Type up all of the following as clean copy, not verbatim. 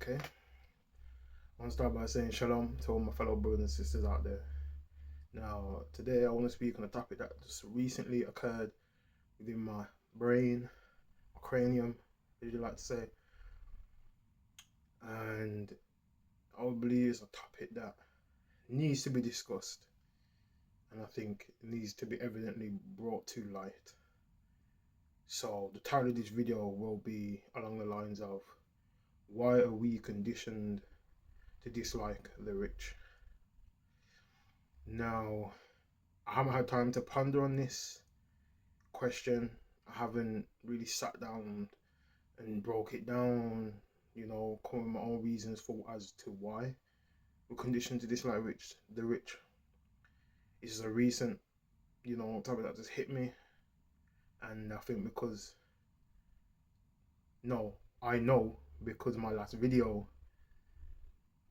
Okay, I want to start by saying shalom to all my fellow brothers and sisters out there. Now, today I want to speak on a topic that just recently occurred within my brain, my cranium, as you like to say, and I believe it's a topic that needs to be discussed, and I think it needs to be evidently brought to light. So, the title of this video will be along the lines of why are we conditioned to dislike the rich? Now, I haven't had time to ponder on this question. I haven't really sat down and broke it down, come with my own reasons for as to why we're conditioned to dislike the rich. It's just a recent, topic that just hit me, and I think I know because my last video,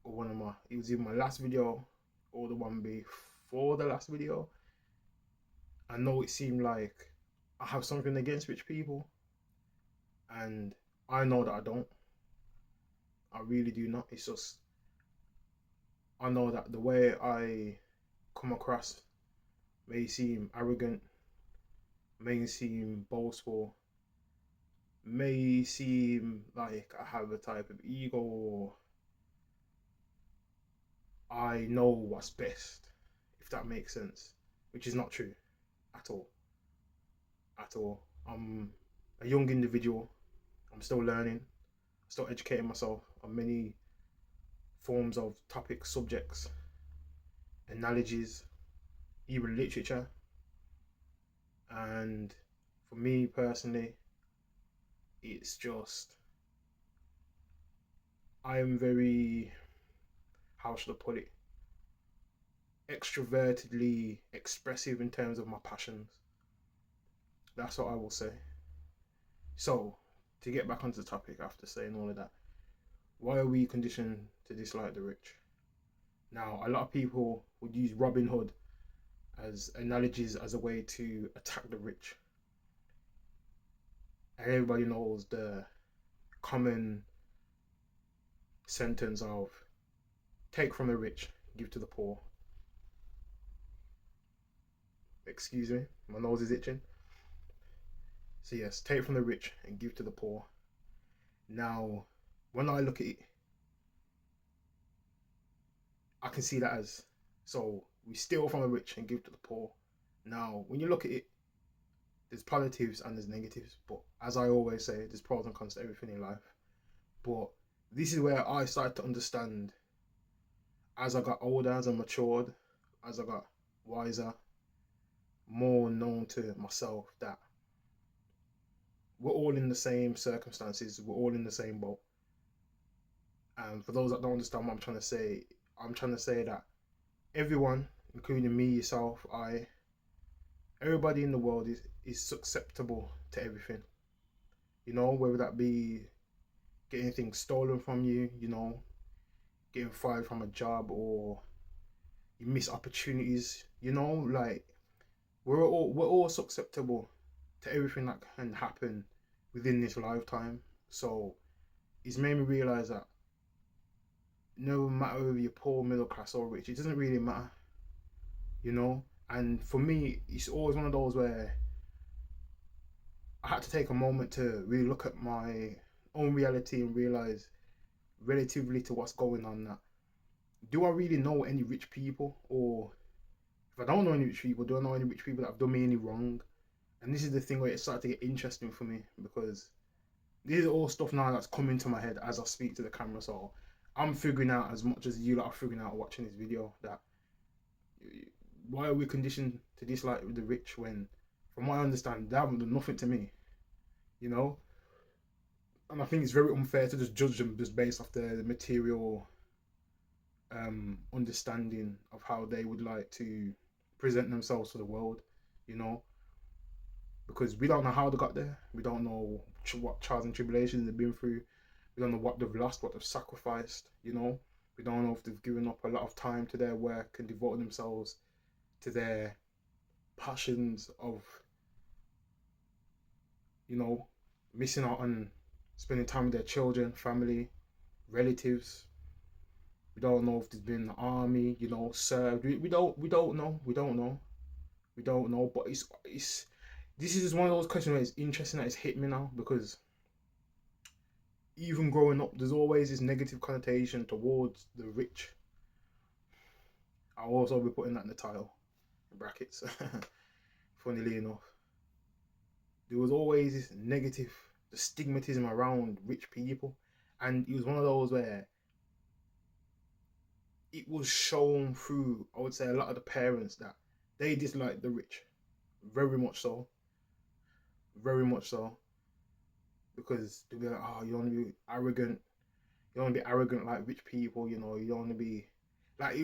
or it was either my last video or the one before the last video. I know it seemed like I have something against rich people, and I know that I don't. I really do not. It's just I know that the way I come across may seem arrogant, may seem boastful, may seem like I have a type of ego, or I know what's best, if that makes sense, which is not true at all. At all. I'm a young individual. I'm still learning, still educating myself on many forms of topics, subjects, analogies, even literature. And for me personally, it's just I am very, how should I put it, extrovertedly expressive in terms of my passions. That's what I will say. So, to get back onto the topic after saying all of that, why are we conditioned to dislike the rich? Now, a lot of people would use Robin Hood as analogies as a way to attack the rich. And everybody knows the common sentence of take from the rich, give to the poor. Excuse me, my nose is itching. So yes, take from the rich and give to the poor. Now, when I look at it, I can see that as, so we steal from the rich and give to the poor. Now, when you look at it, there's positives and there's negatives, but as I always say, there's pros and cons to everything in life. But this is where I started to understand, as I got older, as I matured, as I got wiser, more known to myself, that we're all in the same circumstances, we're all in the same boat. And for those that don't understand what I'm trying to say that everyone, including me, yourself, everybody in the world is susceptible to everything. Whether that be getting things stolen from you, getting fired from a job, or you miss opportunities, like we're all susceptible to everything that can happen within this lifetime. So it's made me realize that no matter if you're poor, middle class, or rich, it doesn't really matter, And for me, it's always one of those where I had to take a moment to really look at my own reality and realize, relatively to what's going on, that do I really know any rich people? Or if I don't know any rich people, do I know any rich people that have done me any wrong? And this is the thing where it started to get interesting for me, because this is all stuff now that's coming to my head as I speak to the camera. So I'm figuring out as much as you lot are figuring out watching this video, that why are we conditioned to dislike the rich when, from what I understand, they haven't done nothing to me, And I think it's very unfair to just judge them just based off their material understanding of how they would like to present themselves to the world, you know, because we don't know how they got there. We don't know what trials and tribulations they've been through. We don't know what they've lost, what they've sacrificed, We don't know if they've given up a lot of time to their work and devoted themselves to their passions of, missing out on spending time with their children, family, relatives. We don't know if there's been the army, served. We don't know. We don't know. But it's this is just one of those questions where it's interesting that it's hit me now, because even growing up, there's always this negative connotation towards the rich. I'll also be putting that in the title, in brackets. Funnily enough, there was always this negative, the stigmatism around rich people, and it was one of those where it was shown through, I would say, a lot of the parents that they disliked the rich, very much so, very much so, because they'll be like, oh, you don't want to be arrogant, you don't want to be arrogant like rich people, you don't want to be like, it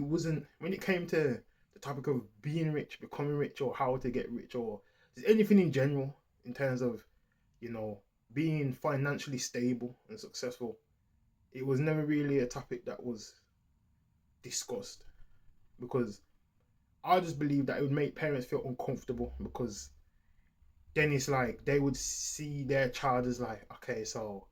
wasn't, when it came to the topic of being rich, becoming rich, or how to get rich, or anything in general, in terms of, you know, being financially stable and successful, it was never really a topic that was discussed, because I just believe that it would make parents feel uncomfortable, because then it's like they would see their child as like, okay, so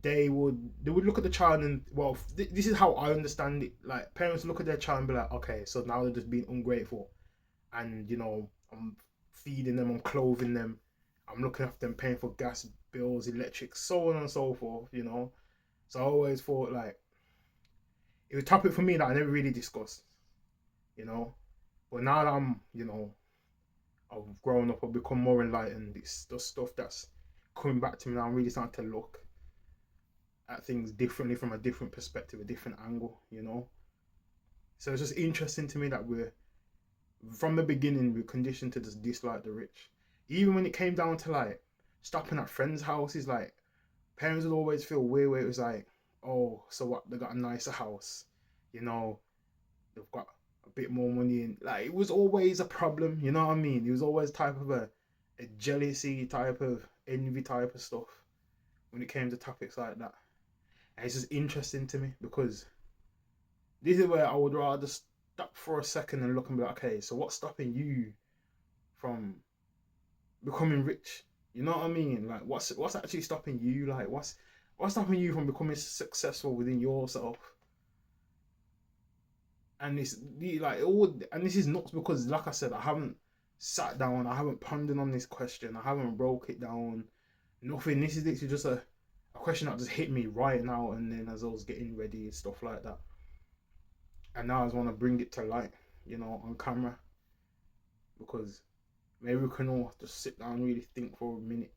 they would look at the child and, well, this is how I understand it. Like, parents look at their child and be like, okay, so now they're just being ungrateful, and I'm feeding them, I'm clothing them, I'm looking after them, paying for gas bills, electric, so on and so forth. So I always thought like it was a topic for me that I never really discussed, you know. But now that I've grown up, I've become more enlightened. It's the stuff that's coming back to me now. I'm really starting to look at things differently, from a different perspective, a different angle. So it's just interesting to me that from the beginning, we're conditioned to just dislike the rich. Even when it came down to like stopping at friends' houses, like parents would always feel weird where it was like, oh, so what? They got a nicer house, you know, they've got a bit more money, and like it was always a problem. You know what I mean? It was always type of a jealousy type of envy type of stuff when it came to topics like that. And it's just interesting to me, because this is where I would rather stop for a second and look and be like, okay, so what's stopping you from becoming rich? You know what I mean? Like, what's actually stopping you? Like, what's stopping you from becoming successful within yourself? And it's like all, and this is nuts, because, like I said, I haven't sat down, I haven't pondered on this question, I haven't broke it down, nothing. This is literally just a question that just hit me right now, and then as I was getting ready and stuff like that, and now I just want to bring it to light, on camera, because maybe we can all just sit down and really think for a minute.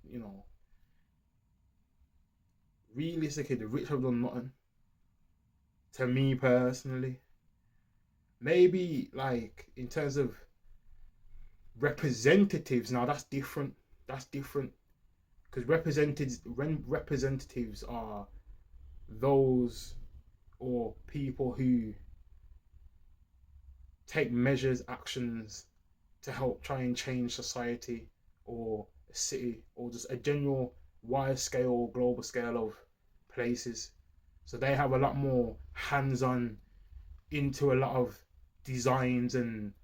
Realistically, the rich have done nothing to me personally. Maybe like in terms of representatives, now that's different. That's different, because representatives are those, or people who take measures, actions to help try and change society, or a city, or just a general wide scale, global scale of places. So they have a lot more hands-on into a lot of designs and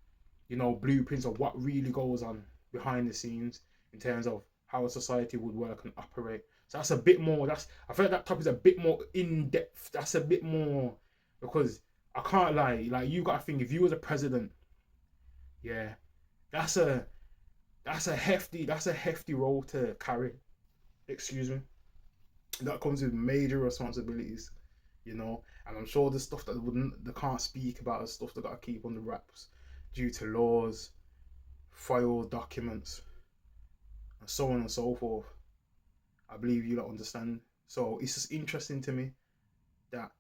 blueprints of what really goes on behind the scenes, in terms of how a society would work and operate. So that's a bit more. I feel like that topic is a bit more in depth. That's a bit more, because I can't lie. Like, you got to think, if you was a president, yeah, that's a hefty role to carry. Excuse me. That comes with major responsibilities, and I'm sure the stuff that they can't speak about is stuff they got to keep on the wraps due to laws, file documents, and so on and so forth. I believe you don't understand. So it's just interesting to me that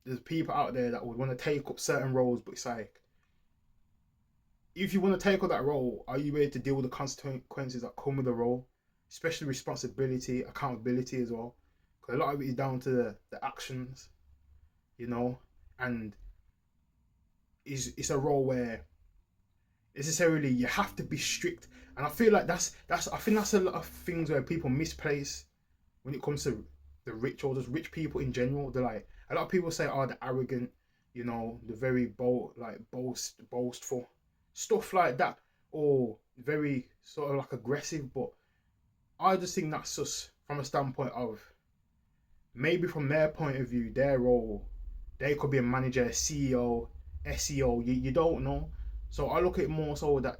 there's people out there that would want to take up certain roles, but it's like, if you want to take up that role, are you ready to deal with the consequences that come with the role, especially responsibility, accountability as well? Because a lot of it is down to the actions, and it's a role where necessarily you have to be strict. And I feel like I think that's a lot of things where people misplace when it comes to the rich, or just rich people in general. They're like, a lot of people say, oh, they're arrogant, they're very boastful, stuff like that, or very sort of like aggressive. But I just think that's just from a standpoint of maybe from their point of view, their role, they could be a manager, a CEO, SEO. You don't know. So I look at it more so that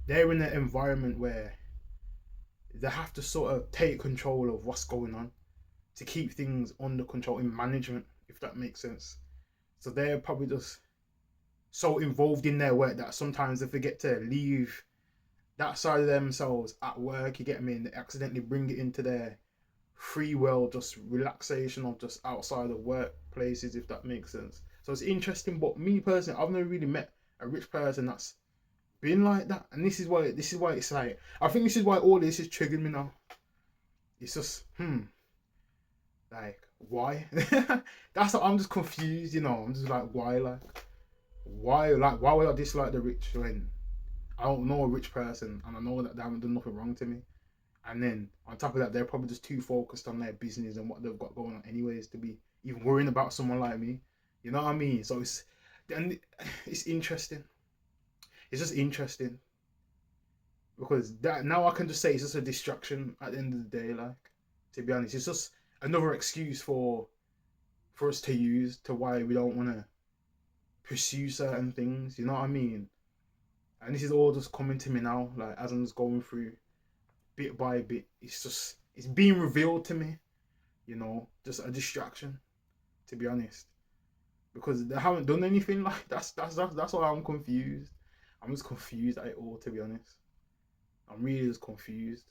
they're in an environment where they have to sort of take control of what's going on to keep things under control in management, if that makes sense. So they're probably just so involved in their work that sometimes they forget to leave that side of themselves at work, you get me, and they accidentally bring it into their free will, just relaxation or just outside of workplaces, if that makes sense. So it's interesting, but me personally, I've never really met a rich person that's been like that, and this is why it's like, I think this is why all this is triggering me now. It's just like, why? That's what I'm just confused, you know. I'm just like, why would I dislike the rich when I don't know a rich person and I know that they haven't done nothing wrong to me? And then on top of that, they're probably just too focused on their business and what they've got going on anyways to be even worrying about someone like me. You know what I mean? So it's interesting. It's just interesting because that now I can just say it's just a distraction at the end of the day. Like, to be honest, it's just another excuse for us to use to why we don't want to pursue certain things. You know what I mean? And this is all just coming to me now, like as I'm just going through bit by bit. It's being revealed to me, you know, just a distraction, to be honest, because they haven't done anything. Like that's why I'm confused. I'm just confused at it all, to be honest. I'm really just confused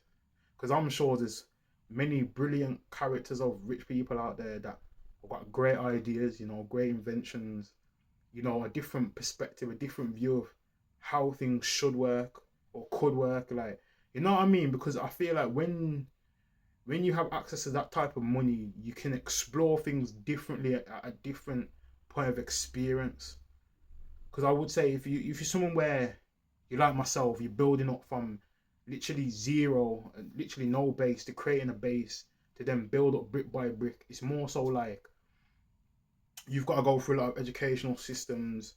because I'm sure there's many brilliant characters of rich people out there that have got great ideas, you know, great inventions, you know, a different perspective, a different view of how things should work or could work. Like, you know what I mean? Because I feel like when you have access to that type of money, you can explore things differently at a different point of experience. Because I would say if you're someone where you like myself, you're building up from literally zero, literally no base to creating a base to then build up brick by brick. It's more so like you've got to go through a lot of educational systems.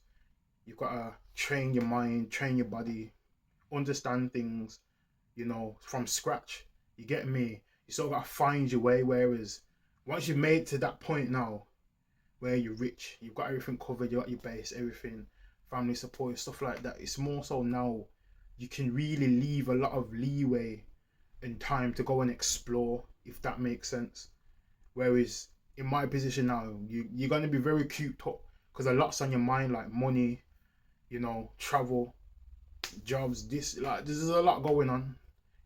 You've got to train your mind, train your body, understand things, you know, from scratch. You get me? You sort of got to find your way. Whereas once you've made to that point now, where you're rich, you've got everything covered, you got your base, everything, family support, stuff like that. It's more so now you can really leave a lot of leeway and time to go and explore, if that makes sense. Whereas in my position now, you're going to be very cooped up because a lot's on your mind, like money, you know, travel, jobs, there's a lot going on.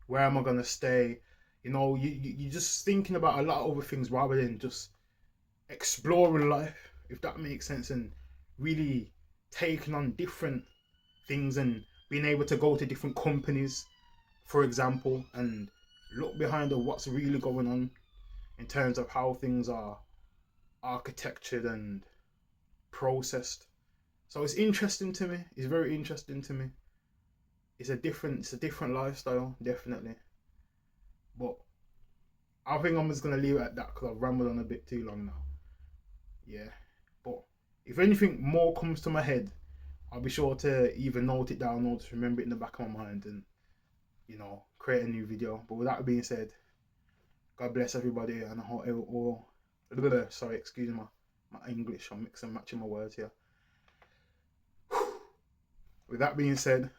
Where am I gonna stay? You know, you're just thinking about a lot of other things rather than just exploring life, if that makes sense, and really taking on different things and being able to go to different companies, for example, and look behind what's really going on in terms of how things are architectured and processed. So it's interesting to me. It's very interesting to me. It's a different lifestyle, definitely. But I think I'm just gonna leave it at that because I've rambled on a bit too long now. Yeah. But if anything more comes to my head, I'll be sure to either note it down or just remember it in the back of my mind and, you know, create a new video. But with that being said, God bless everybody and I hope it all sorry, excuse my English, I'm mixing and matching my words here. With that being said,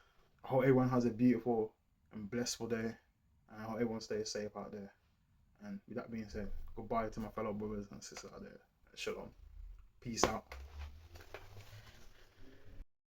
I hope everyone has a beautiful and blissful day, and I hope everyone stays safe out there. And with that being said, goodbye to my fellow brothers and sisters out there. Shalom. Peace out.